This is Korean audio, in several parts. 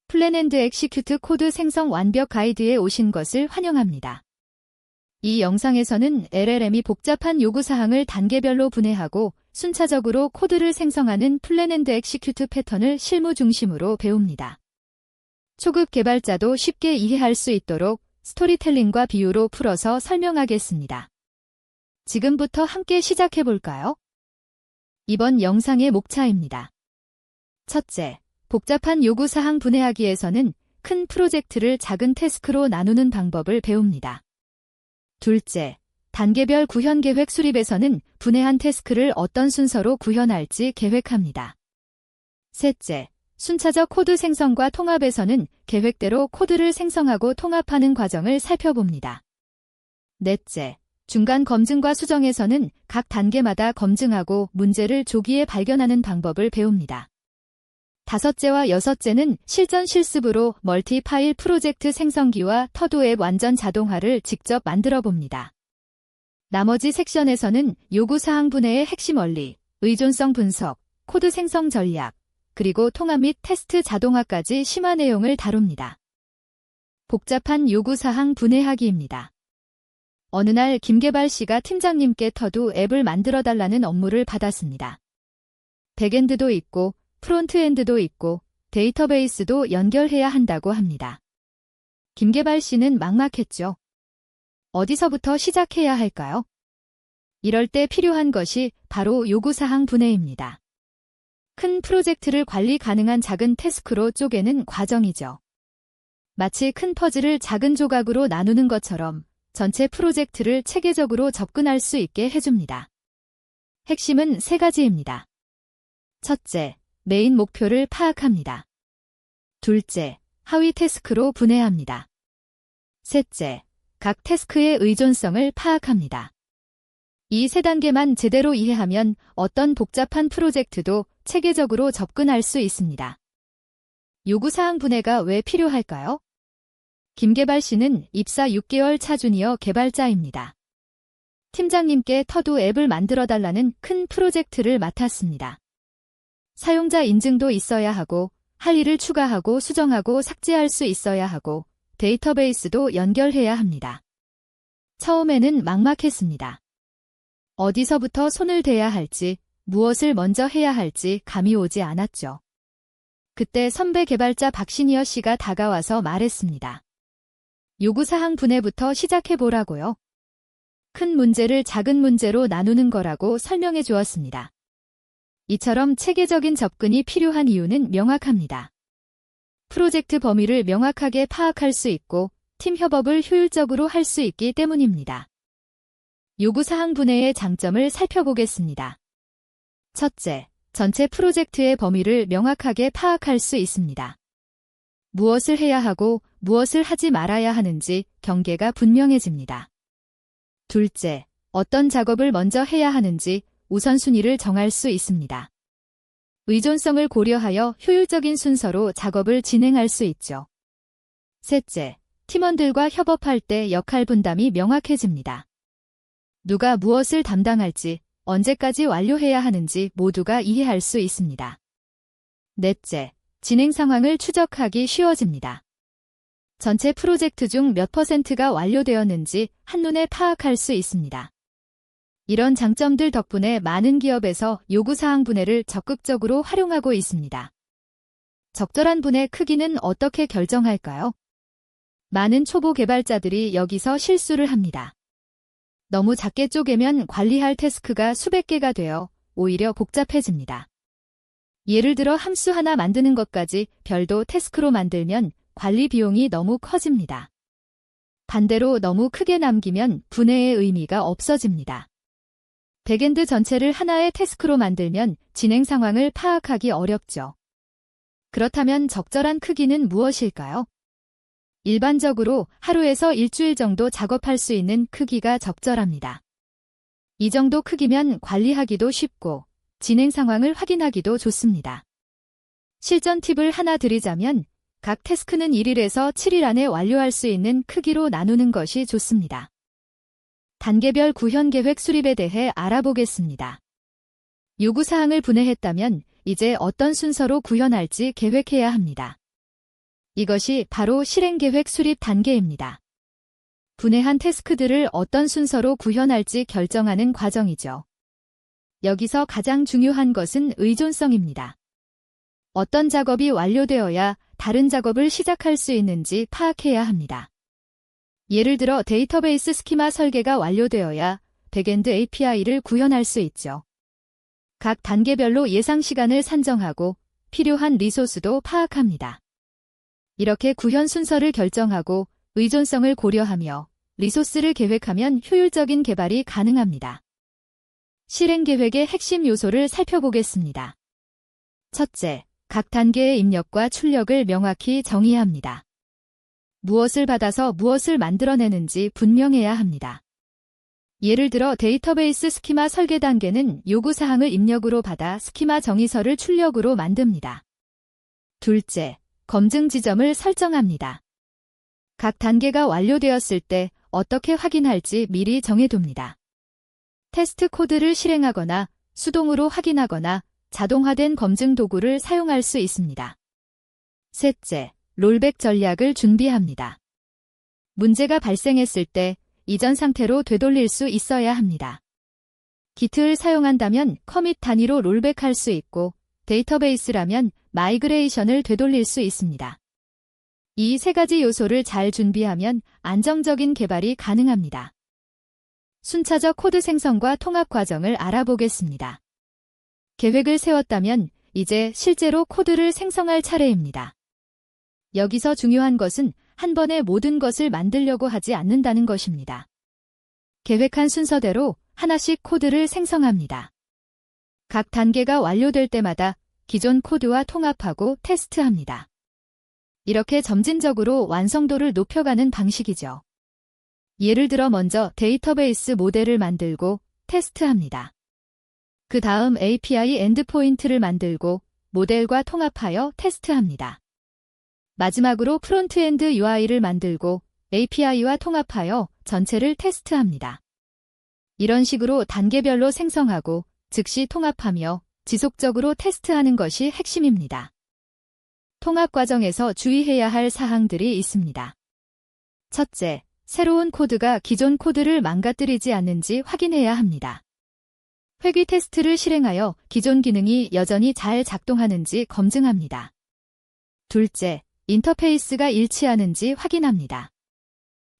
플랜 앤드 엑시큐트 코드 생성 완벽 가이드에 오신 것을 환영합니다. 이 영상에서는 LLM이 복잡한 요구사항을 단계별로 분해하고 순차적으로 코드를 생성하는 플랜 앤드 엑시큐트 패턴을 실무 중심으로 배웁니다. 초급 개발자도 쉽게 이해할 수 있도록 스토리텔링과 비유로 풀어서 설명하겠습니다. 지금부터 함께 시작해볼까요? 이번 영상의 목차입니다. 첫째, 복잡한 요구사항 분해하기에서는 큰 프로젝트를 작은 태스크로 나누는 방법을 배웁니다. 둘째, 단계별 구현 계획 수립에서는 분해한 태스크를 어떤 순서로 구현할지 계획합니다. 셋째, 순차적 코드 생성과 통합에서는 계획대로 코드를 생성하고 통합하는 과정을 살펴봅니다. 넷째, 중간 검증과 수정에서는 각 단계마다 검증하고 문제를 조기에 발견하는 방법을 배웁니다. 다섯째와 여섯째는 실전 실습으로 멀티 파일 프로젝트 생성기와 터도 앱 완전 자동화를 직접 만들어 봅니다. 나머지 섹션에서는 요구사항 분해의 핵심 원리, 의존성 분석, 코드 생성 전략, 그리고 통합 및 테스트 자동화까지 심화 내용을 다룹니다. 복잡한 요구사항 분해하기입니다. 어느 날 김개발 씨가 팀장님께 터도 앱을 만들어달라는 업무를 받았습니다. 백엔드도 있고 프론트엔드도 있고 데이터베이스도 연결해야 한다고 합니다. 김개발 씨는 막막했죠. 어디서부터 시작해야 할까요? 이럴 때 필요한 것이 바로 요구사항 분해입니다. 큰 프로젝트를 관리 가능한 작은 태스크로 쪼개는 과정이죠. 마치 큰 퍼즐을 작은 조각으로 나누는 것처럼 전체 프로젝트를 체계적으로 접근할 수 있게 해줍니다. 핵심은 세 가지입니다. 첫째, 메인 목표를 파악합니다. 둘째, 하위 태스크로 분해합니다. 셋째, 각 태스크의 의존성을 파악합니다. 이 세 단계만 제대로 이해하면 어떤 복잡한 프로젝트도 체계적으로 접근할 수 있습니다. 요구사항 분해가 왜 필요할까요? 김개발 씨는 입사 6개월 차 주니어 개발자입니다. 팀장님께 터도 앱을 만들어달라는 큰 프로젝트를 맡았습니다. 사용자 인증도 있어야 하고, 할 일을 추가하고 수정하고 삭제할 수 있어야 하고, 데이터베이스도 연결해야 합니다. 처음에는 막막했습니다. 어디서부터 손을 대야 할지, 무엇을 먼저 해야 할지 감이 오지 않았죠. 그때 선배 개발자 박시니어 씨가 다가와서 말했습니다. 요구사항 분해부터 시작해보라고요. 큰 문제를 작은 문제로 나누는 거라고 설명해 주었습니다. 이처럼 체계적인 접근이 필요한 이유는 명확합니다. 프로젝트 범위를 명확하게 파악할 수 있고 팀 협업을 효율적으로 할 수 있기 때문입니다. 요구사항 분해의 장점을 살펴보겠습니다. 첫째, 전체 프로젝트의 범위를 명확하게 파악할 수 있습니다. 무엇을 해야 하고 무엇을 하지 말아야 하는지 경계가 분명해집니다. 둘째, 어떤 작업을 먼저 해야 하는지 우선순위를 정할 수 있습니다. 의존성을 고려하여 효율적인 순서로 작업을 진행할 수 있죠. 셋째, 팀원들과 협업할 때 역할 분담이 명확해집니다. 누가 무엇을 담당할지, 언제까지 완료해야 하는지 모두가 이해할 수 있습니다. 넷째, 진행 상황을 추적하기 쉬워집니다. 전체 프로젝트 중 몇 %가 완료되었는지 한눈에 파악할 수 있습니다. 이런 장점들 덕분에 많은 기업에서 요구사항 분해를 적극적으로 활용하고 있습니다. 적절한 분해 크기는 어떻게 결정할까요? 많은 초보 개발자들이 여기서 실수를 합니다. 너무 작게 쪼개면 관리할 태스크가 수백 개가 되어 오히려 복잡해집니다. 예를 들어 함수 하나 만드는 것까지 별도 태스크로 만들면 관리 비용이 너무 커집니다. 반대로 너무 크게 남기면 분해의 의미가 없어집니다. 백엔드 전체를 하나의 태스크로 만들면 진행 상황을 파악하기 어렵죠. 그렇다면 적절한 크기는 무엇일까요? 일반적으로 하루에서 일주일 정도 작업할 수 있는 크기가 적절합니다. 이 정도 크기면 관리하기도 쉽고 진행 상황을 확인하기도 좋습니다. 실전 팁을 하나 드리자면 각 태스크는 1일에서 7일 안에 완료할 수 있는 크기로 나누는 것이 좋습니다. 단계별 구현 계획 수립에 대해 알아보겠습니다. 요구사항을 분해했다면 이제 어떤 순서로 구현할지 계획해야 합니다. 이것이 바로 실행계획 수립 단계입니다. 분해한 태스크들을 어떤 순서로 구현할지 결정하는 과정이죠. 여기서 가장 중요한 것은 의존성입니다. 어떤 작업이 완료되어야 다른 작업을 시작할 수 있는지 파악해야 합니다. 예를 들어 데이터베이스 스키마 설계가 완료되어야 백엔드 API를 구현할 수 있죠. 각 단계별로 예상 시간을 산정하고 필요한 리소스도 파악합니다. 이렇게 구현 순서를 결정하고 의존성을 고려하며 리소스를 계획하면 효율적인 개발이 가능합니다. 실행 계획의 핵심 요소를 살펴보겠습니다. 첫째, 각 단계의 입력과 출력을 명확히 정의해야 합니다. 무엇을 받아서 무엇을 만들어내는지 분명해야 합니다. 예를 들어 데이터베이스 스키마 설계 단계는 요구사항을 입력으로 받아 스키마 정의서를 출력으로 만듭니다. 둘째, 검증 지점을 설정합니다. 각 단계가 완료되었을 때 어떻게 확인할지 미리 정해둡니다. 테스트 코드를 실행하거나 수동으로 확인하거나 자동화된 검증 도구를 사용할 수 있습니다. 셋째, 롤백 전략을 준비합니다. 문제가 발생했을 때 이전 상태로 되돌릴 수 있어야 합니다. 기트를 사용한다면 커밋 단위로 롤백할 수 있고 데이터베이스라면 마이그레이션을 되돌릴 수 있습니다. 이 세 가지 요소를 잘 준비하면 안정적인 개발이 가능합니다. 순차적 코드 생성과 통합 과정을 알아보겠습니다. 계획을 세웠다면 이제 실제로 코드를 생성할 차례입니다. 여기서 중요한 것은 한 번에 모든 것을 만들려고 하지 않는다는 것입니다. 계획한 순서대로 하나씩 코드를 생성합니다. 각 단계가 완료될 때마다 기존 코드와 통합하고 테스트합니다. 이렇게 점진적으로 완성도를 높여가는 방식이죠. 예를 들어 먼저 데이터베이스 모델을 만들고 테스트합니다. 그 다음 API 엔드포인트를 만들고 모델과 통합하여 테스트합니다. 마지막으로 프론트엔드 UI를 만들고 API와 통합하여 전체를 테스트합니다. 이런 식으로 단계별로 생성하고 즉시 통합하며 지속적으로 테스트하는 것이 핵심입니다. 통합 과정에서 주의해야 할 사항들이 있습니다. 첫째, 새로운 코드가 기존 코드를 망가뜨리지 않는지 확인해야 합니다. 회귀 테스트를 실행하여 기존 기능이 여전히 잘 작동하는지 검증합니다. 둘째, 인터페이스가 일치하는지 확인합니다.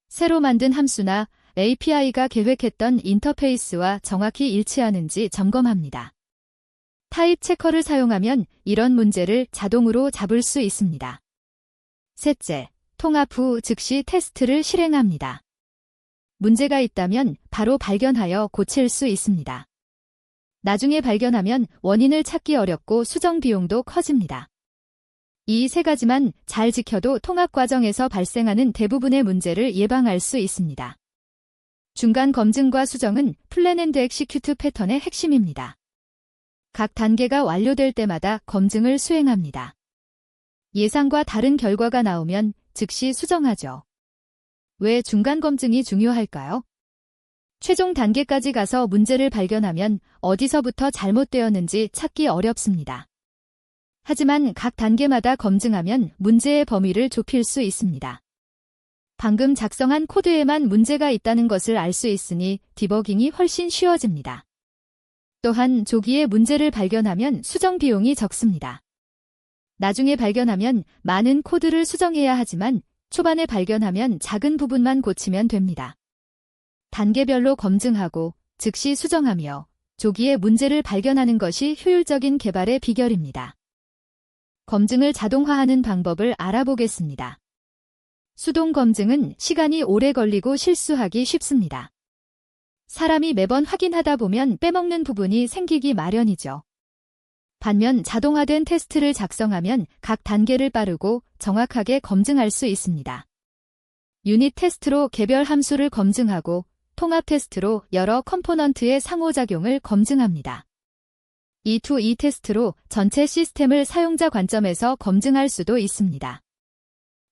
새로 만든 함수나 API가 계획했던 인터페이스와 정확히 일치하는지 점검합니다. 타입 체커를 사용하면 이런 문제를 자동으로 잡을 수 있습니다. 셋째, 통합 후 즉시 테스트를 실행합니다. 문제가 있다면 바로 발견하여 고칠 수 있습니다. 나중에 발견하면 원인을 찾기 어렵고 수정 비용도 커집니다. 이 세 가지만 잘 지켜도 통합 과정에서 발생하는 대부분의 문제를 예방할 수 있습니다. 중간 검증과 수정은 플랜 앤드 엑시큐트 패턴의 핵심입니다. 각 단계가 완료될 때마다 검증을 수행합니다. 예상과 다른 결과가 나오면 즉시 수정하죠. 왜 중간 검증이 중요할까요? 최종 단계까지 가서 문제를 발견하면 어디서부터 잘못되었는지 찾기 어렵습니다. 하지만 각 단계마다 검증하면 문제의 범위를 좁힐 수 있습니다. 방금 작성한 코드에만 문제가 있다는 것을 알 수 있으니 디버깅이 훨씬 쉬워집니다. 또한 조기에 문제를 발견하면 수정 비용이 적습니다. 나중에 발견하면 많은 코드를 수정해야 하지만 초반에 발견하면 작은 부분만 고치면 됩니다. 단계별로 검증하고 즉시 수정하며 조기에 문제를 발견하는 것이 효율적인 개발의 비결입니다. 검증을 자동화하는 방법을 알아보겠습니다. 수동 검증은 시간이 오래 걸리고 실수하기 쉽습니다. 사람이 매번 확인하다 보면 빼먹는 부분이 생기기 마련이죠. 반면 자동화된 테스트를 작성하면 각 단계를 빠르고 정확하게 검증할 수 있습니다. 유닛 테스트로 개별 함수를 검증하고 통합 테스트로 여러 컴포넌트의 상호작용을 검증합니다. E2E 테스트로 전체 시스템을 사용자 관점에서 검증할 수도 있습니다.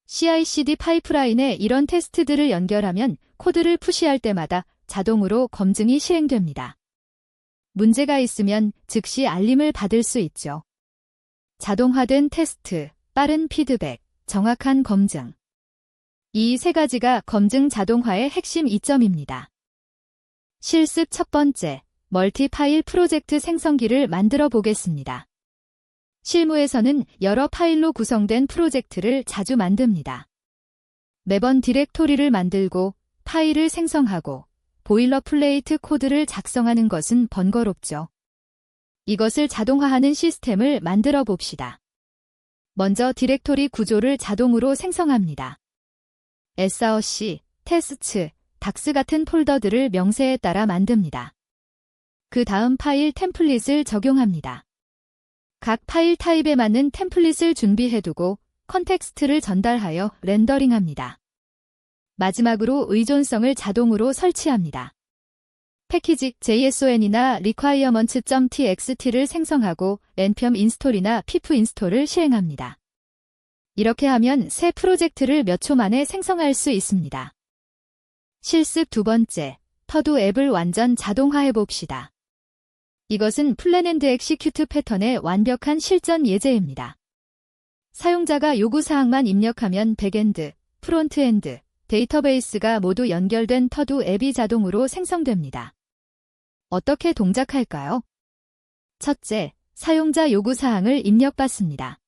CI/CD 파이프라인에 이런 테스트들을 연결하면 코드를 푸시할 때마다 자동으로 검증이 실행됩니다. 문제가 있으면 즉시 알림을 받을 수 있죠. 자동화된 테스트, 빠른 피드백, 정확한 검증. 이 세 가지가 검증 자동화의 핵심 이점입니다. 실습 첫 번째, 멀티 파일 프로젝트 생성기를 만들어 보겠습니다. 실무에서는 여러 파일로 구성된 프로젝트를 자주 만듭니다. 매번 디렉토리를 만들고 파일을 생성하고 보일러플레이트 코드를 작성하는 것은 번거롭죠. 이것을 자동화하는 시스템을 만들어 봅시다. 먼저 디렉토리 구조를 자동으로 생성합니다. SRC, 테스트, 닥스 같은 폴더들을 명세에 따라 만듭니다. 그 다음 파일 템플릿을 적용합니다. 각 파일 타입에 맞는 템플릿을 준비해두고 컨텍스트를 전달하여 렌더링합니다. 마지막으로 의존성을 자동으로 설치합니다. 패키지 JSON이나 requirements.txt를 생성하고 npm 인스톨이나 pip 인스톨을 실행합니다. 이렇게 하면 새 프로젝트를 몇 초 만에 생성할 수 있습니다. 실습 두 번째, 터두 앱을 완전 자동화해봅시다. 이것은 플랜 앤드 엑시큐트 패턴의 완벽한 실전 예제입니다. 사용자가 요구사항만 입력하면 백엔드, 프론트엔드, 데이터베이스가 모두 연결된 터두 앱이 자동으로 생성됩니다. 어떻게 동작할까요? 첫째, 사용자 요구사항을 입력받습니다.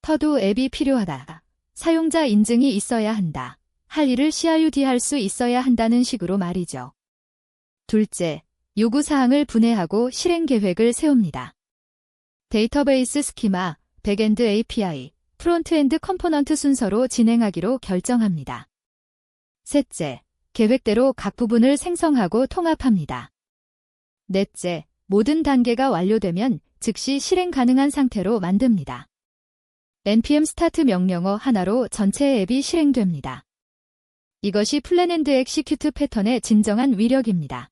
터두 앱이 필요하다. 사용자 인증이 있어야 한다. 할 일을 CRUD 할 수 있어야 한다는 식으로 말이죠. 둘째, 요구사항을 분해하고 실행 계획을 세웁니다. 데이터베이스 스키마, 백엔드 API, 프론트엔드 컴포넌트 순서로 진행하기로 결정합니다. 셋째, 계획대로 각 부분을 생성하고 통합합니다. 넷째, 모든 단계가 완료되면 즉시 실행 가능한 상태로 만듭니다. npm start 명령어 하나로 전체 앱이 실행됩니다. 이것이 플랜 앤드 엑시큐트 패턴의 진정한 위력입니다.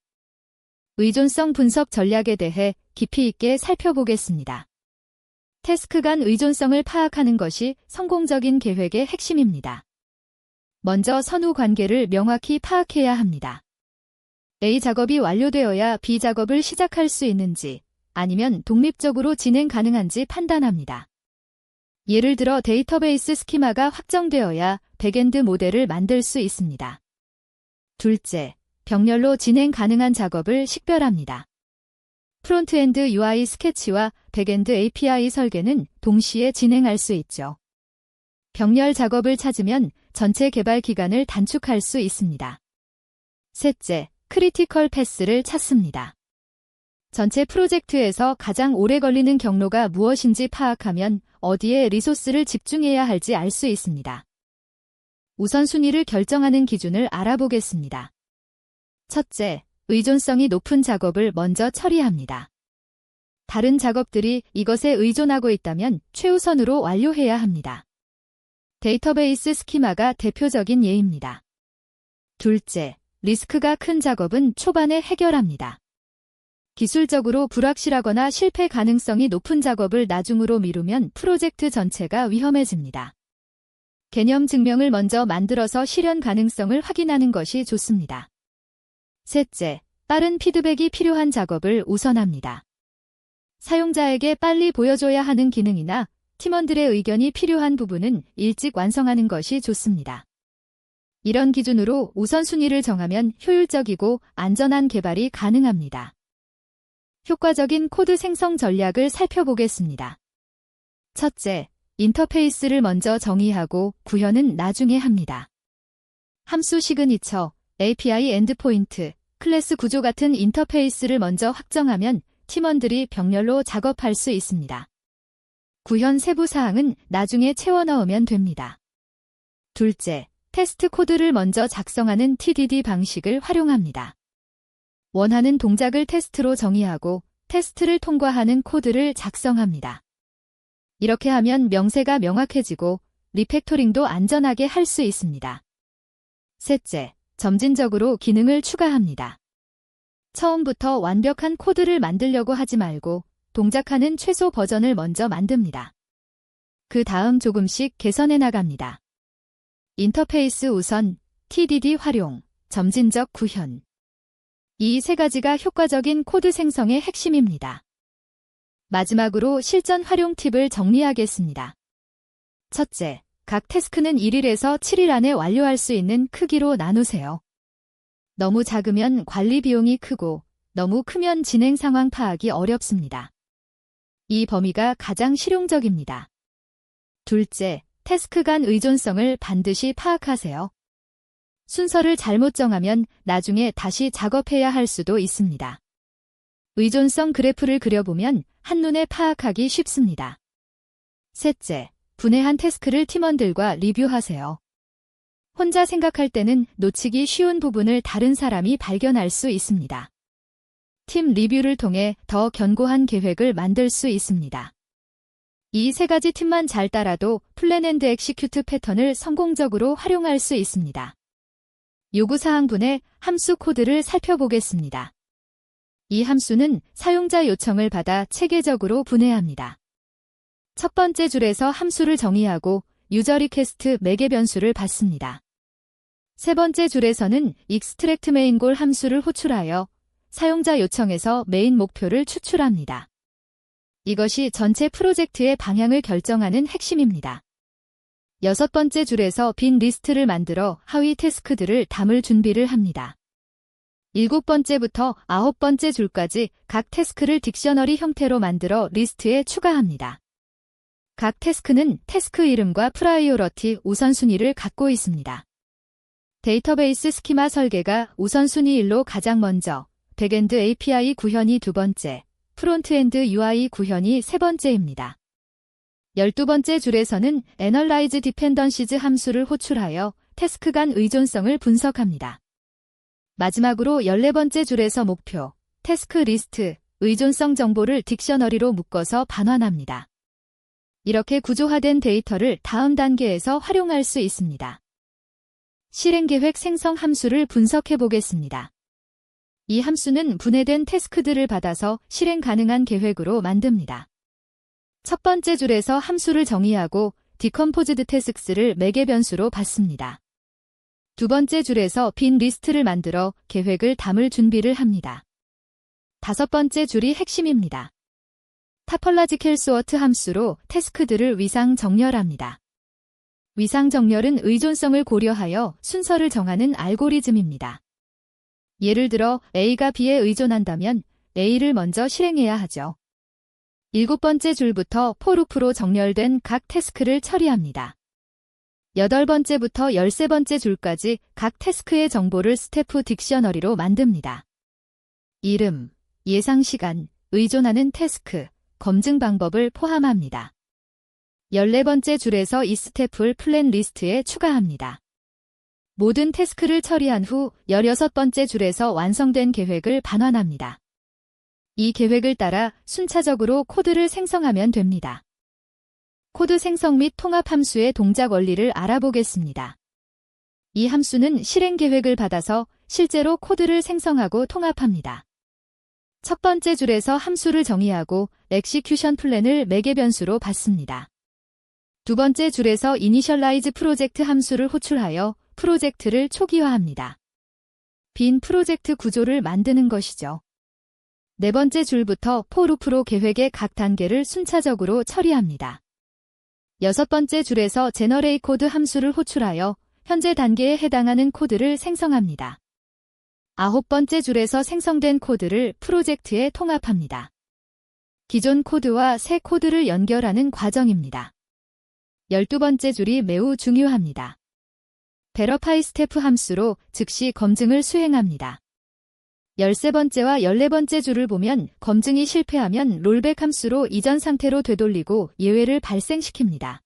의존성 분석 전략에 대해 깊이 있게 살펴보겠습니다. 태스크 간 의존성을 파악하는 것이 성공적인 계획의 핵심입니다. 먼저 선후 관계를 명확히 파악해야 합니다. A 작업이 완료되어야 B 작업을 시작할 수 있는지 아니면 독립적으로 진행 가능한지 판단합니다. 예를 들어 데이터베이스 스키마가 확정되어야 백엔드 모델을 만들 수 있습니다. 둘째, 병렬로 진행 가능한 작업을 식별합니다. 프론트엔드 UI 스케치와 백엔드 API 설계는 동시에 진행할 수 있죠. 병렬 작업을 찾으면 전체 개발 기간을 단축할 수 있습니다. 셋째, 크리티컬 패스를 찾습니다. 전체 프로젝트에서 가장 오래 걸리는 경로가 무엇인지 파악하면 어디에 리소스를 집중해야 할지 알 수 있습니다. 우선순위를 결정하는 기준을 알아보겠습니다. 첫째, 의존성이 높은 작업을 먼저 처리합니다. 다른 작업들이 이것에 의존하고 있다면 최우선으로 완료해야 합니다. 데이터베이스 스키마가 대표적인 예입니다. 둘째, 리스크가 큰 작업은 초반에 해결합니다. 기술적으로 불확실하거나 실패 가능성이 높은 작업을 나중으로 미루면 프로젝트 전체가 위험해집니다. 개념 증명을 먼저 만들어서 실현 가능성을 확인하는 것이 좋습니다. 셋째, 빠른 피드백이 필요한 작업을 우선합니다. 사용자에게 빨리 보여줘야 하는 기능이나 팀원들의 의견이 필요한 부분은 일찍 완성하는 것이 좋습니다. 이런 기준으로 우선순위를 정하면 효율적이고 안전한 개발이 가능합니다. 효과적인 코드 생성 전략을 살펴보겠습니다. 첫째, 인터페이스를 먼저 정의하고 구현은 나중에 합니다. 함수 시그니처, API 엔드포인트, 클래스 구조 같은 인터페이스를 먼저 확정하면 팀원들이 병렬로 작업할 수 있습니다. 구현 세부 사항은 나중에 채워 넣으면 됩니다. 둘째, 테스트 코드를 먼저 작성하는 TDD 방식을 활용합니다. 원하는 동작을 테스트로 정의하고 테스트를 통과하는 코드를 작성합니다. 이렇게 하면 명세가 명확해지고 리팩토링도 안전하게 할 수 있습니다. 셋째, 점진적으로 기능을 추가합니다. 처음부터 완벽한 코드를 만들려고 하지 말고 동작하는 최소 버전을 먼저 만듭니다. 그 다음 조금씩 개선해 나갑니다. 인터페이스 우선, TDD 활용, 점진적 구현. 이 세 가지가 효과적인 코드 생성의 핵심입니다. 마지막으로 실전 활용 팁을 정리하겠습니다. 첫째, 각 태스크는 1일에서 7일 안에 완료할 수 있는 크기로 나누세요. 너무 작으면 관리 비용이 크고 너무 크면 진행 상황 파악이 어렵습니다. 이 범위가 가장 실용적입니다. 둘째, 태스크 간 의존성을 반드시 파악하세요. 순서를 잘못 정하면 나중에 다시 작업해야 할 수도 있습니다. 의존성 그래프를 그려보면 한눈에 파악하기 쉽습니다. 셋째, 분해한 태스크를 팀원들과 리뷰하세요. 혼자 생각할 때는 놓치기 쉬운 부분을 다른 사람이 발견할 수 있습니다. 팀 리뷰를 통해 더 견고한 계획을 만들 수 있습니다. 이 세 가지 팁만 잘 따라도 플랜 앤드 엑시큐트 패턴을 성공적으로 활용할 수 있습니다. 요구사항 분해 함수 코드를 살펴보겠습니다. 이 함수는 사용자 요청을 받아 체계적으로 분해합니다. 첫 번째 줄에서 함수를 정의하고 유저 리퀘스트 매개 변수를 받습니다. 세 번째 줄에서는 extract main goal 함수를 호출하여 사용자 요청에서 메인 목표를 추출합니다. 이것이 전체 프로젝트의 방향을 결정하는 핵심입니다. 여섯 번째 줄에서 빈 리스트를 만들어 하위 태스크들을 담을 준비를 합니다. 일곱 번째부터 아홉 번째 줄까지 각 태스크를 딕셔너리 형태로 만들어 리스트에 추가합니다. 각 태스크는 태스크 이름과 프라이오러티 우선순위를 갖고 있습니다. 데이터베이스 스키마 설계가 우선순위 1로 가장 먼저, 백엔드 API 구현이 두 번째, 프론트엔드 UI 구현이 세 번째입니다. 12번째 줄에서는 Analyze Dependencies 함수를 호출하여 태스크 간 의존성을 분석합니다. 마지막으로 14번째 줄에서 목표, 태스크 리스트, 의존성 정보를 딕셔너리로 묶어서 반환합니다. 이렇게 구조화된 데이터를 다음 단계에서 활용할 수 있습니다. 실행계획 생성 함수를 분석해 보겠습니다. 이 함수는 분해된 태스크들을 받아서 실행 가능한 계획으로 만듭니다. 첫 번째 줄에서 함수를 정의하고 decomposed tasks를 매개 변수로 받습니다. 두 번째 줄에서 빈 리스트를 만들어 계획을 담을 준비를 합니다. 다섯 번째 줄이 핵심입니다. 타펄라지컬 소어트 함수로 태스크들을 위상 정렬합니다. 위상 정렬은 의존성을 고려하여 순서를 정하는 알고리즘입니다. 예를 들어 A가 B에 의존한다면 A를 먼저 실행해야 하죠. 일곱 번째 줄부터 포루프로 정렬된 각 태스크를 처리합니다. 여덟 번째부터 13번째 줄까지 각 태스크의 정보를 스태프 딕셔너리로 만듭니다. 이름, 예상 시간, 의존하는 태스크, 검증 방법을 포함합니다. 14번째 줄에서 이 스태프를 플랜 리스트에 추가합니다. 모든 태스크를 처리한 후 16번째 줄에서 완성된 계획을 반환합니다. 이 계획을 따라 순차적으로 코드를 생성하면 됩니다. 코드 생성 및 통합 함수의 동작 원리를 알아보겠습니다. 이 함수는 실행 계획을 받아서 실제로 코드를 생성하고 통합합니다. 첫 번째 줄에서 함수를 정의하고 execution 플랜을 매개 변수로 받습니다. 두 번째 줄에서 initialize 프로젝트 함수를 호출하여 프로젝트를 초기화합니다. 빈 프로젝트 구조를 만드는 것이죠. 네 번째 줄부터 for 루프로 계획의 각 단계를 순차적으로 처리합니다. 여섯 번째 줄에서 generate 코드 함수를 호출하여 현재 단계에 해당하는 코드를 생성합니다. 아홉 번째 줄에서 생성된 코드를 프로젝트에 통합합니다. 기존 코드와 새 코드를 연결하는 과정입니다. 12번째 줄이 매우 중요합니다. verify 스태프 함수로 즉시 검증을 수행합니다. 13번째와 14번째 줄을 보면 검증이 실패하면 롤백 함수로 이전 상태로 되돌리고 예외를 발생시킵니다.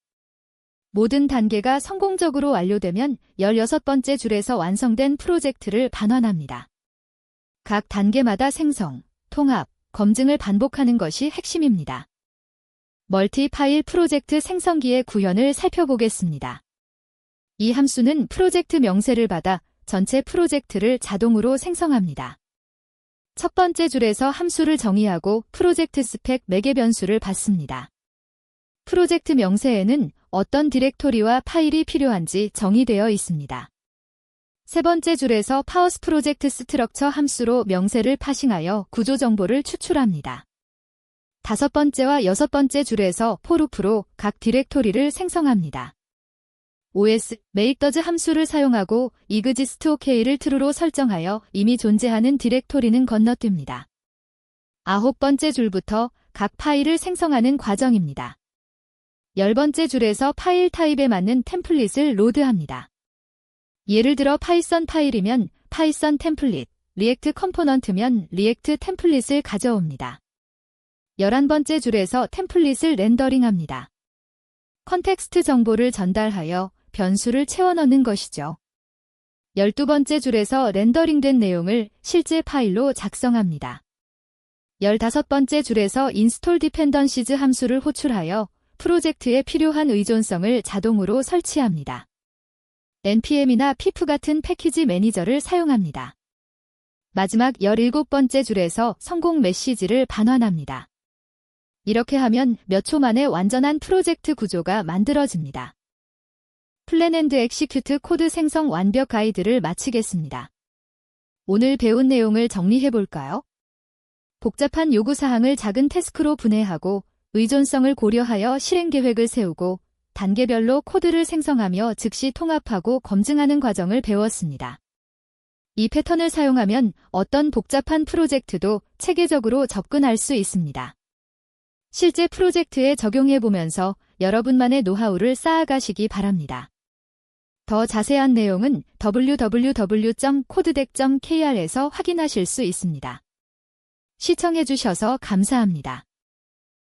모든 단계가 성공적으로 완료되면 16번째 줄에서 완성된 프로젝트를 반환합니다. 각 단계마다 생성, 통합, 검증을 반복하는 것이 핵심입니다. 멀티 파일 프로젝트 생성기의 구현을 살펴보겠습니다. 이 함수는 프로젝트 명세를 받아 전체 프로젝트를 자동으로 생성합니다. 첫 번째 줄에서 함수를 정의하고 프로젝트 스펙 매개 변수를 받습니다. 프로젝트 명세에는 어떤 디렉토리와 파일이 필요한지 정의되어 있습니다. 세 번째 줄에서 파워스 프로젝트 스트럭처 함수로 명세를 파싱하여 구조 정보를 추출합니다. 다섯 번째와 여섯 번째 줄에서 포루프로 각 디렉토리를 생성합니다. OS, makedoes 함수를 사용하고 exist ok를 true로 설정하여 이미 존재하는 디렉토리는 건너뜁니다. 9번째 줄부터 각 파일을 생성하는 과정입니다. 10번째 줄에서 파일 타입에 맞는 템플릿을 로드합니다. 예를 들어 파이썬 파일이면 파이썬 템플릿, 리액트 컴포넌트면 리액트 템플릿을 가져옵니다. 11번째 줄에서 템플릿을 렌더링합니다. 컨텍스트 정보를 전달하여 변수를 채워 넣는 것이죠. 12번째 줄에서 렌더링된 내용을 실제 파일로 작성합니다. 15번째 줄에서 인스톨 디펜던시즈 함수를 호출하여 프로젝트에 필요한 의존성을 자동으로 설치합니다. npm이나 pip 같은 패키지 매니저를 사용합니다. 마지막 17번째 줄에서 성공 메시지를 반환합니다. 이렇게 하면 몇 초 만에 완전한 프로젝트 구조가 만들어집니다. 플랜 앤드 엑시큐트 코드 생성 완벽 가이드를 마치겠습니다. 오늘 배운 내용을 정리해볼까요? 복잡한 요구사항을 작은 태스크로 분해하고 의존성을 고려하여 실행 계획을 세우고 단계별로 코드를 생성하며 즉시 통합하고 검증하는 과정을 배웠습니다. 이 패턴을 사용하면 어떤 복잡한 프로젝트도 체계적으로 접근할 수 있습니다. 실제 프로젝트에 적용해보면서 여러분만의 노하우를 쌓아가시기 바랍니다. 더 자세한 내용은 www.codec.kr에서 확인하실 수 있습니다. 시청해주셔서 감사합니다.